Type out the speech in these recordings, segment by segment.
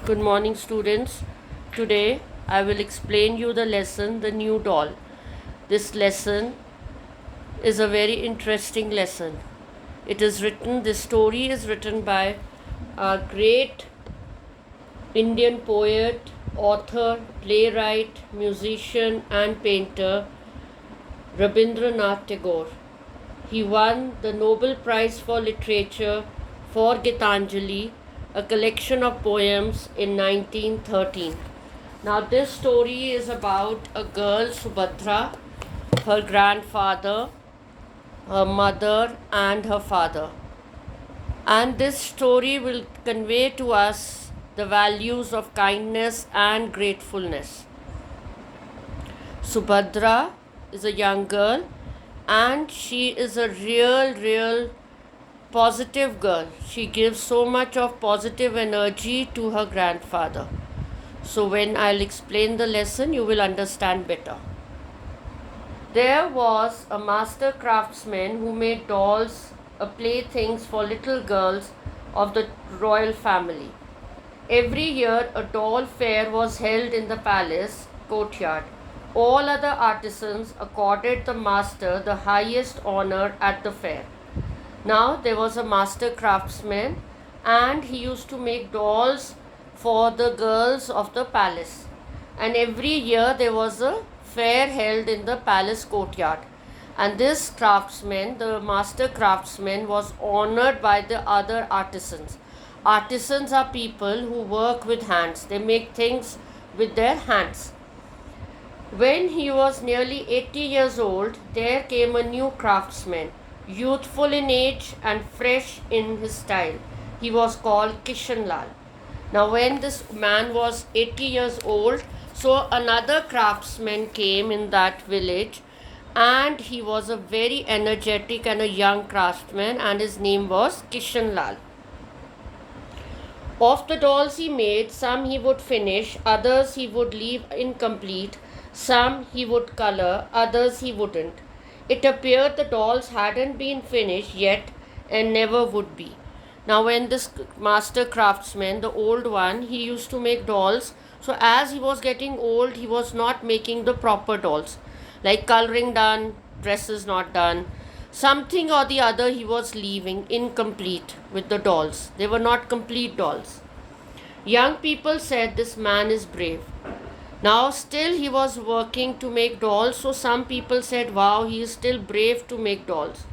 Good morning, students. Today I will explain you the lesson The New Doll. This lesson is a very interesting lesson. This story is written by a great Indian poet, author, playwright, musician, and painter Rabindranath Tagore. He won the Nobel Prize for Literature for Gitanjali, a collection of poems in 1913. Now, this story is about a girl, Subhadra, her grandfather, her mother, and her father. And this story will convey to us the values of kindness and gratefulness. Subhadra is a young girl and she is a real positive girl. She gives so much of positive energy to her grandfather. So when I'll explain the lesson, you will understand better. There was a master craftsman who made dolls, playthings for little girls of the royal family. Every year, a doll fair was held in the palace courtyard. All other artisans accorded the master the highest honor at the fair. Now, there was a master craftsman, and he used to make dolls for the girls of the palace. And every year, there was a fair held in the palace courtyard. And this craftsman, the master craftsman, was honored by the other artisans. Artisans are people who work with hands, they make things with their hands. When he was nearly 80 years old, there came a new craftsman, youthful in age and fresh in his style. He was called Kishan Lal. Now, when this man was 80 years old, so another craftsman came in that village, and he was a very energetic and a young craftsman, and his name was Kishan Lal. Of the dolls he made, some he would finish, others he would leave incomplete, some he would color, others he wouldn't. It appeared the dolls hadn't been finished yet and never would be. Now, when this master craftsman, the old one, he used to make dolls. So, as he was getting old, he was not making the proper dolls, like coloring done, dresses not done. Something or the other he was leaving incomplete with the dolls. They were not complete dolls. Young people said this man is brave. Now, still he was working to make dolls, so some people said, wow, he is still brave to make dolls.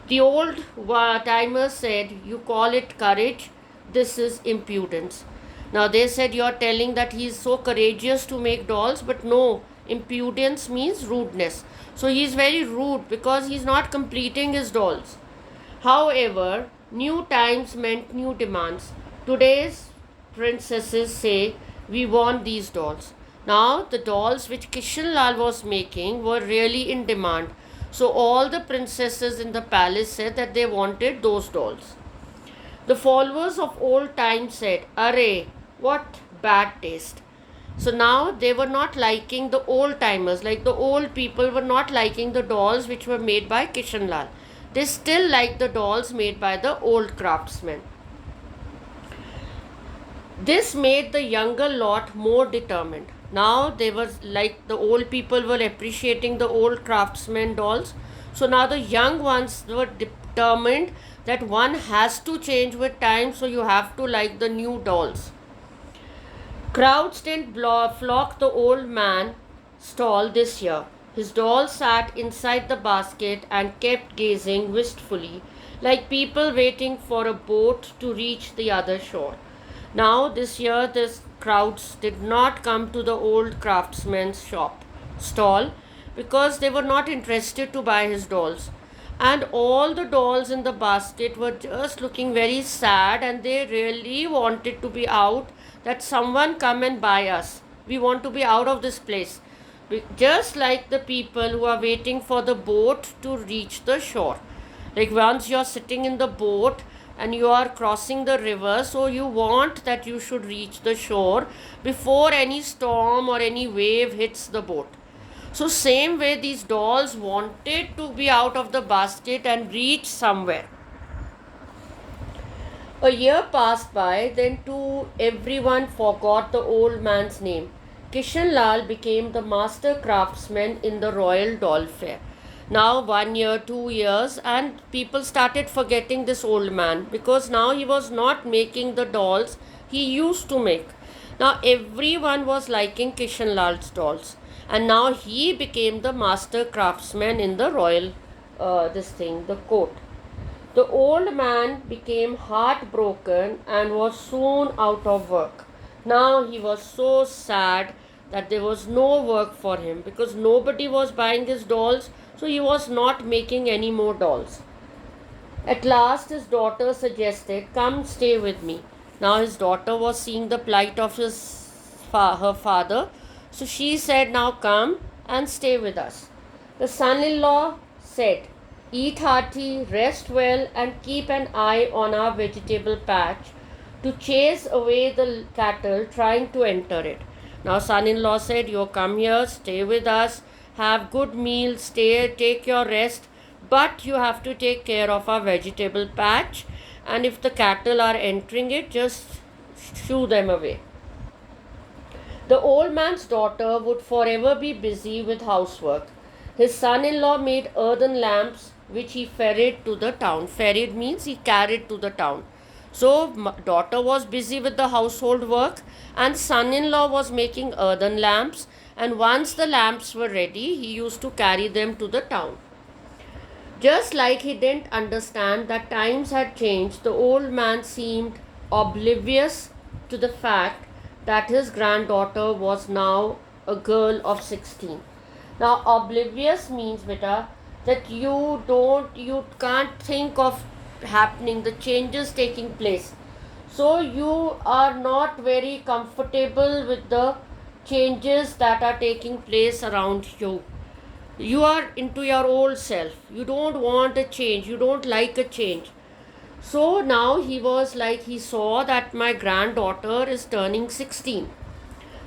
The old timers said, you call it courage, this is impudence. Now, they said, you're telling that he is so courageous to make dolls, but no, impudence means rudeness. So, he is very rude because he is not completing his dolls. However, new times meant new demands. Today's princesses say, we want these dolls. Now, the dolls which Kishan Lal was making were really in demand. So, all the princesses in the palace said that they wanted those dolls. The followers of old times said, Array, what bad taste. So, now they were not liking the old timers, like the old people were not liking the dolls which were made by Kishan Lal. They still liked the dolls made by the old craftsmen. This made the younger lot more determined. Now they were like the old people were appreciating the old craftsmen dolls. So now the young ones were determined that one has to change with time, so you have to like the new dolls. Crowds didn't flock the old man stall this year. His doll sat inside the basket and kept gazing wistfully, like people waiting for a boat to reach the other shore. Now, this year, the crowds did not come to the old craftsman's stall, because they were not interested to buy his dolls. And all the dolls in the basket were just looking very sad, and they really wanted to be out, that someone come and buy us. We want to be out of this place. Just like the people who are waiting for the boat to reach the shore. Like once you're sitting in the boat and you are crossing the river, so you want that you should reach the shore before any storm or any wave hits the boat. So, same way, these dolls wanted to be out of the basket and reach somewhere. A year passed by, then too everyone forgot the old man's name. Kishan Lal became the master craftsman in the Royal Doll Fair. Now, 1 year, 2 years, and people started forgetting this old man because now he was not making the dolls he used to make. Now, everyone was liking Kishan Lal's dolls, and now he became the master craftsman in the royal, the court. The old man became heartbroken and was soon out of work. Now he was so sad that there was no work for him because nobody was buying his dolls, so he was not making any more dolls. At last, his daughter suggested, "Come stay with me." Now, his daughter was seeing the plight of her father, so she said, "Now come and stay with us." The son in law said, "Eat hearty, rest well, and keep an eye on our vegetable patch to chase away the cattle trying to enter it." Now, son in law said, "You come here, stay with us, have good meals, take your rest, but you have to take care of our vegetable patch, and if the cattle are entering it, just shoo them away." The old man's daughter would forever be busy with housework. His son in law made earthen lamps which he ferried to the town. Ferried means he carried to the town. So, daughter was busy with the household work, and son in law was making earthen lamps. And once the lamps were ready, he used to carry them to the town. Just like he didn't understand that times had changed, the old man seemed oblivious to the fact that his granddaughter was now a girl of 16. Now, oblivious means, beta, that you can't think of happening, the changes taking place. So, you are not very comfortable with the changes that are taking place around you. You are into your old self. You don't want a change. You don't like a change. So now he was like, he saw that my granddaughter is turning 16.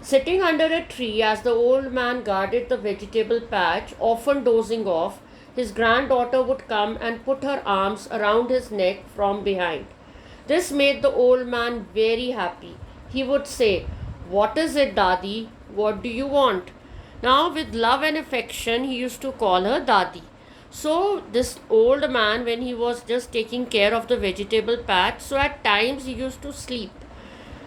Sitting under a tree as the old man guarded the vegetable patch, often dozing off, his granddaughter would come and put her arms around his neck from behind. This made the old man very happy. He would say, "What is it, Dadi? What do you want?" Now, with love and affection, he used to call her Dadi. So, this old man, when he was just taking care of the vegetable patch, so at times he used to sleep.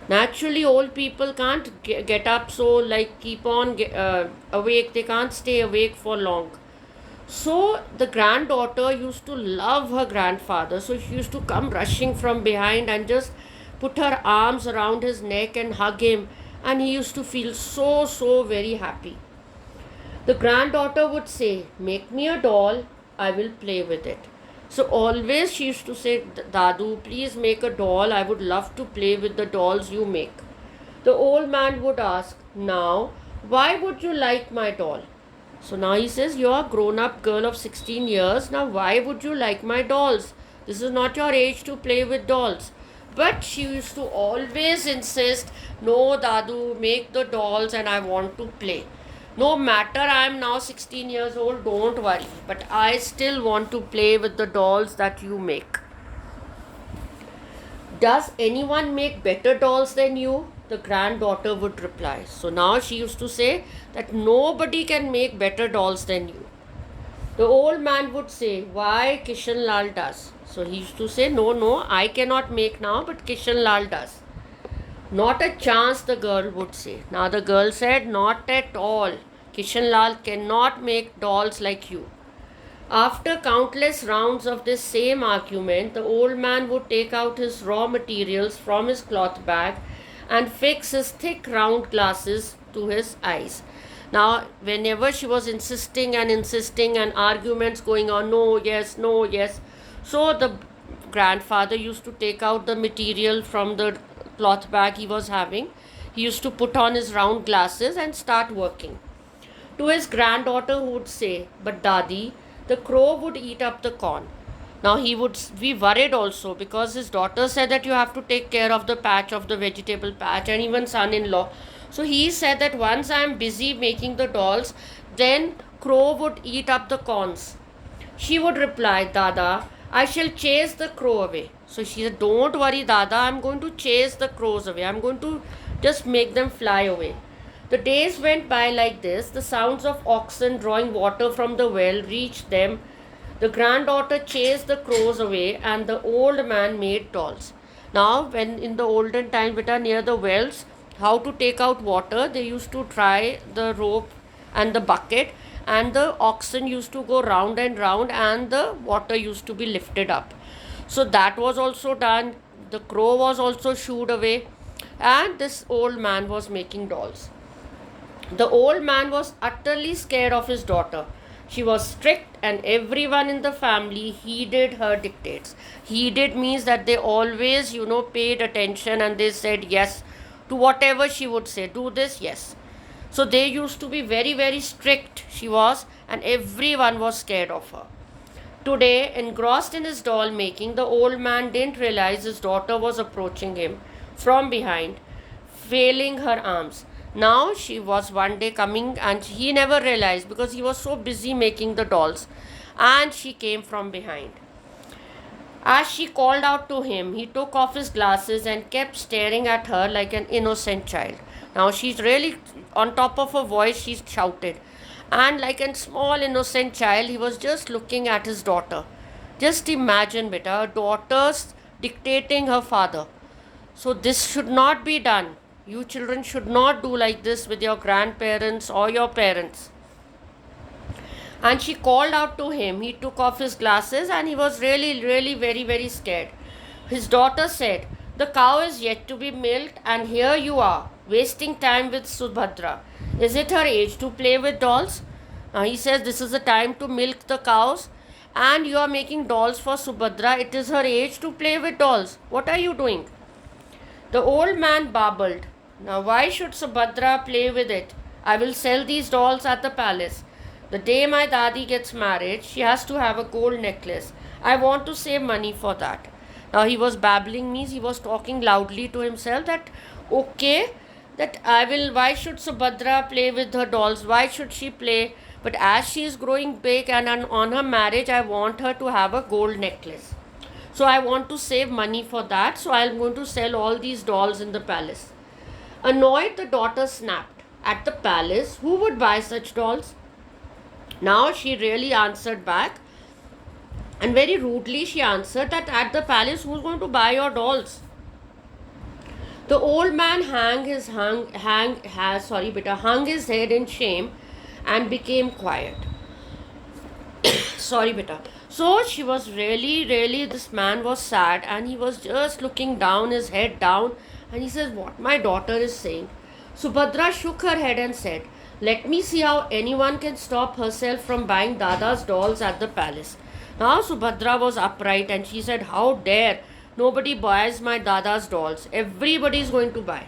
Naturally, old people can't get up, so like keep on awake, they can't stay awake for long. So, the granddaughter used to love her grandfather, so she used to come rushing from behind and just put her arms around his neck and hug him, and he used to feel so very happy. The granddaughter would say, "Make me a doll, I will play with it." So always she used to say, "Dadu, please make a doll. I would love to play with the dolls you make." The old man would ask, "Now, why would you like my doll?" So now he says, "You're a grown up girl of 16 years. Now, why would you like my dolls? This is not your age to play with dolls." But she used to always insist, "No, Dadu, make the dolls and I want to play. No matter I am now 16 years old, don't worry, but I still want to play with the dolls that you make." "Does anyone make better dolls than you?" the granddaughter would reply. So now she used to say that nobody can make better dolls than you. The old man would say, "Why, Kishan Lal does." So he used to say, No, I cannot make now, but Kishan Lal does." "Not a chance," the girl would say. Now the girl said, "Not at all. Kishan Lal cannot make dolls like you." After countless rounds of this same argument, the old man would take out his raw materials from his cloth bag and fix his thick round glasses to his eyes. Now, whenever she was insisting and arguments going on, "No, yes, no, yes," so the grandfather used to take out the material from the cloth bag he was having. He used to put on his round glasses and start working. To his granddaughter, who would say, "But Dadi, the crow would eat up the corn." Now he would be worried also because his daughter said that you have to take care of the patch of the vegetable patch, and even son-in-law. So he said that once I am busy making the dolls, then crow would eat up the corns. She would reply, "Dada, I shall chase the crow away." So she said, don't worry, Dada, I'm going to chase the crows away. I'm going to just make them fly away. The days went by like this. The sounds of oxen drawing water from the well reached them. The granddaughter chased the crows away, and the old man made dolls. Now, when in the olden time, near the wells, how to take out water, they used to try the rope and the bucket, and the oxen used to go round and round, and the water used to be lifted up. So that was also done. The crow was also shooed away, and this old man was making dolls. The old man was utterly scared of his daughter. She was strict, and everyone in the family heeded her dictates. Heeded means that they always, paid attention, and they said yes to whatever she would say. Do this, yes. So they used to be very, very strict, she was, and everyone was scared of her. Today, engrossed in his doll making, the old man didn't realize his daughter was approaching him from behind, flailing her arms. Now she was one day coming, and he never realized because he was so busy making the dolls, and she came from behind. As she called out to him, he took off his glasses and kept staring at her like an innocent child. Now she's really on top of her voice, she shouted. And like a small innocent child, he was just looking at his daughter. Just imagine, beta, her daughter's dictating her father. So this should not be done. You children should not do like this with your grandparents or your parents. And she called out to him. He took off his glasses, and he was really, really very, very scared. His daughter said, the cow is yet to be milked, and here you are, wasting time with Subhadra. Is it her age to play with dolls? He says, this is the time to milk the cows, and you are making dolls for Subhadra. It is her age to play with dolls. What are you doing? The old man babbled. Now why should Subhadra play with it? I will sell these dolls at the palace. The day my Dadi gets married, she has to have a gold necklace. I want to save money for that. Now he was babbling, means he was talking loudly to himself that, okay, that I will, why should Subhadra play with her dolls? Why should she play? But as she is growing big and on her marriage, I want her to have a gold necklace. So I want to save money for that. So I'm going to sell all these dolls in the palace. Annoyed, the daughter snapped. At the palace, who would buy such dolls? Now she really answered back, and very rudely she answered that at the palace, who's going to buy your dolls? The old man hung his head in shame and became quiet. Sorry, beta. So she was really, this man was sad, and he was just looking down, his head down, and he says, what my daughter is saying. Subhadra shook her head and said, let me see how anyone can stop herself from buying Dada's dolls at the palace. Now Subhadra was upright, and she said, how dare nobody buys my Dada's dolls. Everybody is going to buy.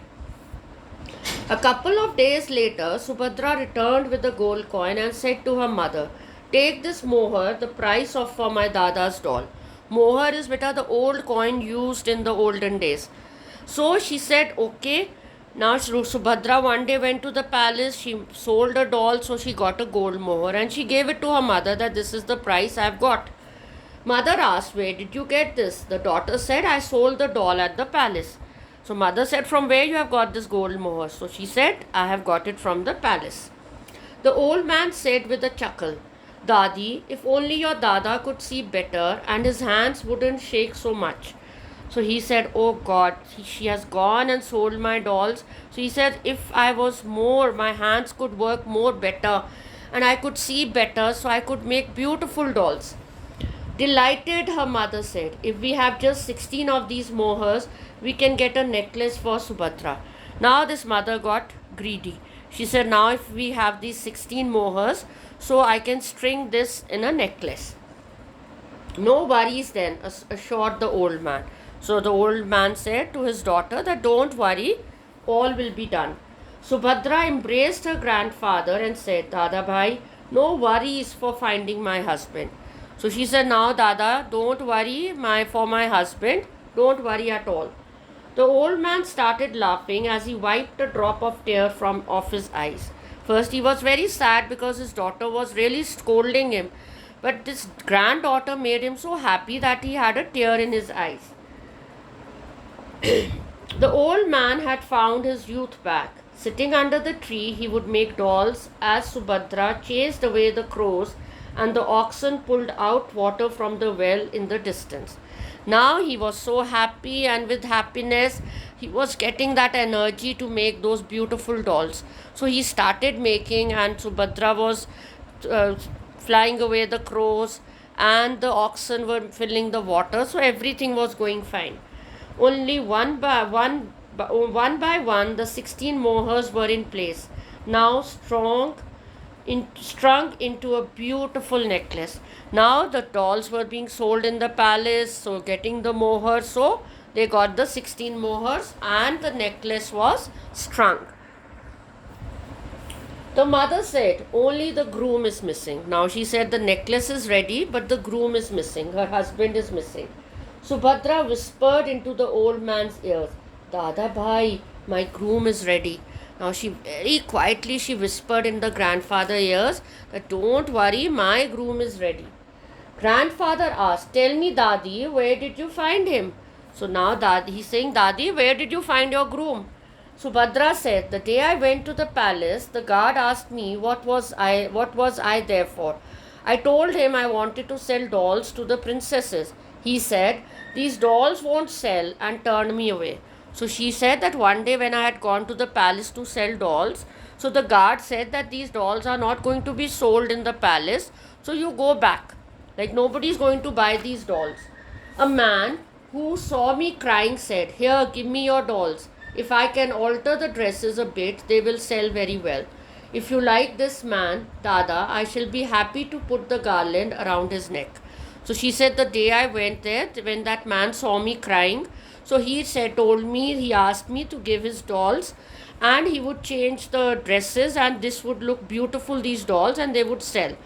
A couple of days later, Subhadra returned with the gold coin and said to her mother, take this mohar, the price of for my Dada's doll. Mohar is the old coin used in the olden days. So she said, okay. Now Subhadra one day went to the palace. She sold a doll, so she got a gold mohar, and she gave it to her mother that this is the price I've got. Mother asked, where did you get this? The daughter said, I sold the doll at the palace. So mother said, from where you have got this gold mohar? So she said, I have got it from the palace. The old man said with a chuckle, Dadi, if only your Dada could see better and his hands wouldn't shake so much. So he said, oh God, she has gone and sold my dolls. So he said, if I was more, my hands could work more better and I could see better, so I could make beautiful dolls. Delighted, her mother said, if we have just 16 of these mohars, we can get a necklace for Subhadra. Now this mother got greedy. She said, now if we have these 16 mohars, so I can string this in a necklace. No worries then, assured the old man. So the old man said to his daughter that don't worry, all will be done. Subhadra embraced her grandfather and said, Dada bhai, no worries for finding my husband. So she said, now Dada, don't worry for my husband, don't worry at all. The old man started laughing as he wiped a drop of tear from off his eyes. First he was very sad because his daughter was really scolding him. But this granddaughter made him so happy that he had a tear in his eyes. The old man had found his youth back. Sitting under the tree, he would make dolls as Subhadra chased away the crows and the oxen pulled out water from the well in the distance. Now he was so happy, and with happiness, he was getting that energy to make those beautiful dolls. So he started making, and Subhadra was uh, flying away the crows, and the oxen were filling the water, so everything was going fine. Only one by one, the 16 mohurs were in place, now strung into a beautiful necklace. Now the dolls were being sold in the palace, so getting the mohurs, so they got the 16 mohurs, and the necklace was strung. The mother said, only the groom is missing. Now she said the necklace is ready, but the groom is missing. Her husband is missing. Subhadra whispered into the old man's ears, Dada bhai, my groom is ready. Now she very quietly she whispered in the grandfather's ears that don't worry, my groom is ready. Grandfather asked, tell me Dadi, where did you find him? So now Dadi, he's saying, Dadi, where did you find your groom? Subhadra said, the day I went to the palace, the guard asked me what was I there for. I told him I wanted to sell dolls to the princesses. He said, these dolls won't sell, and turned me away. So she said that one day when I had gone to the palace to sell dolls, so the guard said that these dolls are not going to be sold in the palace, so you go back. Like nobody is going to buy these dolls. A man who saw me crying said, here, give me your dolls. If I can alter the dresses a bit, they will sell very well. If you like this man, Dada, I shall be happy to put the garland around his neck. So she said the day I went there, when that man saw me crying, so he asked me to give his dolls, and he would change the dresses, and this would look beautiful, these dolls, and they would sell.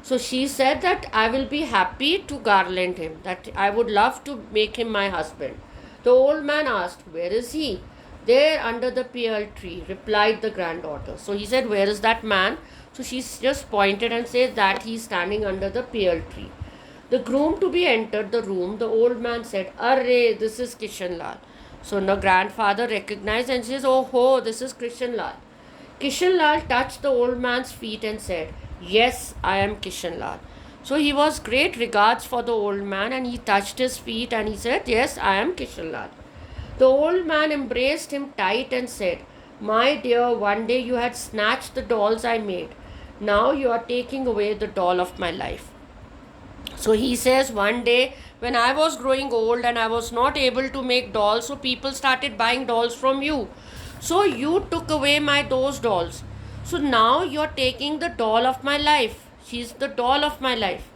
So she said that I will be happy to garland him, that I would love to make him my husband. The old man asked, where is he? There under the pear tree, replied the granddaughter. So he said, where is that man? So she just pointed and said that he is standing under the pear tree. The groom to be entered the room, the old man said, Arre, this is Kishan Lal. So the grandfather recognized and says, oh ho, this is Kishan Lal. Kishan Lal touched the old man's feet and said, yes, I am Kishan Lal. So he was great regards for the old man, and he touched his feet and he said, yes, I am Kishan Lal. The old man embraced him tight and said, my dear, one day you had snatched the dolls I made. Now you are taking away the doll of my life. So he says, one day when I was growing old and I was not able to make dolls, so people started buying dolls from you. So you took away those dolls. So now you're taking the doll of my life. She's the doll of my life.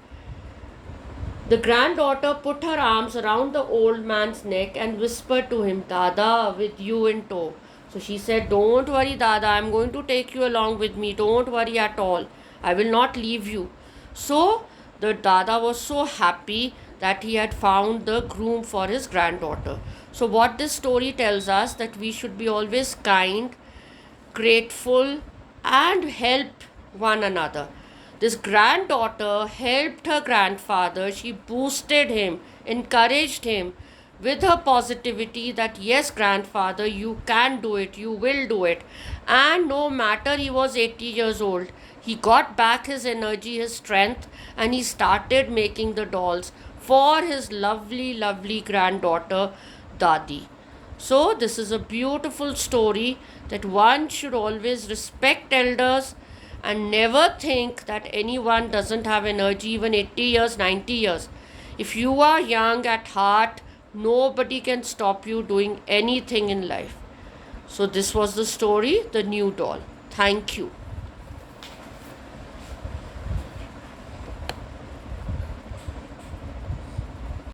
The granddaughter put her arms around the old man's neck and whispered to him, Dada, with you in tow. So she said, don't worry, Dada, I'm going to take you along with me. Don't worry at all. I will not leave you. So the Dada was so happy that he had found the groom for his granddaughter. So what this story tells us, that we should be always kind, grateful, and help one another. This granddaughter helped her grandfather. She boosted him, encouraged him with her positivity that yes, grandfather, you can do it, you will do it. And no matter he was 80 years old, he got back his energy, his strength, and he started making the dolls for his lovely, lovely granddaughter, Dadi. So, this is a beautiful story that one should always respect elders and never think that anyone doesn't have energy, even 80 years, 90 years. If you are young at heart, nobody can stop you doing anything in life. So, this was the story, The New Doll. Thank you.